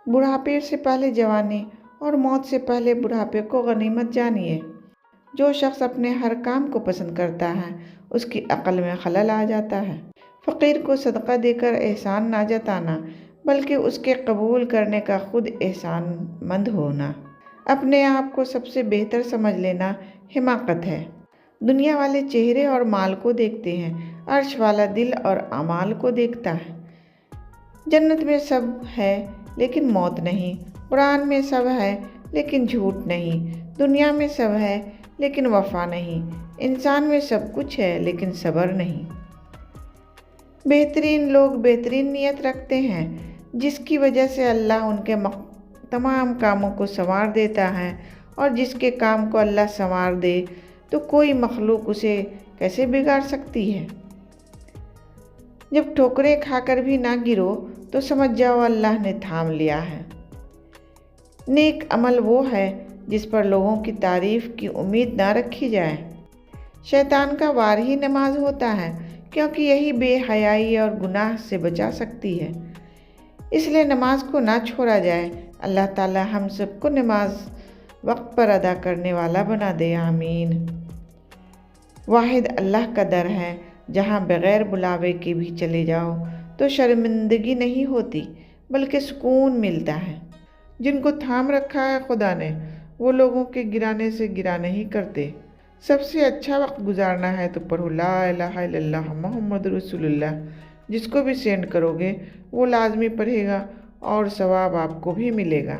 بڑھاپے سے پہلے جوانی اور موت سے پہلے بڑھاپے کو غنیمت جانیے۔ جو شخص اپنے ہر کام کو پسند کرتا ہے اس کی عقل میں خلل آ جاتا ہے۔ فقیر کو صدقہ دے کر احسان نہ جتانا بلکہ اس کے قبول کرنے کا خود احسان مند ہونا۔ اپنے آپ کو سب سے بہتر سمجھ لینا حماقت ہے۔ دنیا والے چہرے اور مال کو دیکھتے ہیں، عرش والا دل اور اعمال کو دیکھتا ہے۔ جنت میں سب ہے لیکن موت نہیں، قرآن میں سب ہے لیکن جھوٹ نہیں، دنیا میں سب ہے لیکن وفا نہیں، انسان میں سب کچھ ہے لیکن صبر نہیں۔ بہترین لوگ بہترین نیت رکھتے ہیں جس کی وجہ سے اللہ ان کے تمام کاموں کو سنوار دیتا ہے، اور جس کے کام کو اللہ سنوار دے تو کوئی مخلوق اسے کیسے بگاڑ سکتی ہے۔ جب ٹھوکریں کھا کر بھی نہ گرو تو سمجھ جاؤ اللہ نے تھام لیا ہے۔ نیک عمل وہ ہے جس پر لوگوں کی تعریف کی امید نہ رکھی جائے۔ شیطان کا وار ہی نماز ہوتا ہے کیونکہ یہی بے حیائی اور گناہ سے بچا سکتی ہے۔ اس لیے نماز کو نہ چھوڑا جائے۔ اللہ تعالی ہم سب کو نماز وقت پر ادا کرنے والا بنا دے، آمین۔ واحد اللہ کا در ہے، جہاں بغیر بلاوے کے بھی چلے جاؤ تو شرمندگی نہیں ہوتی بلکہ سکون ملتا ہے۔ جن کو تھام رکھا ہے خدا نے وہ لوگوں کے گرانے سے گرا نہیں کرتے۔ سب سے اچھا وقت گزارنا ہے تو پڑھو لا الہ الا اللہ محمد رسول اللہ۔ جس کو بھی سینڈ کرو گے وہ لازمی پڑھے گا اور ثواب آپ کو بھی ملے گا۔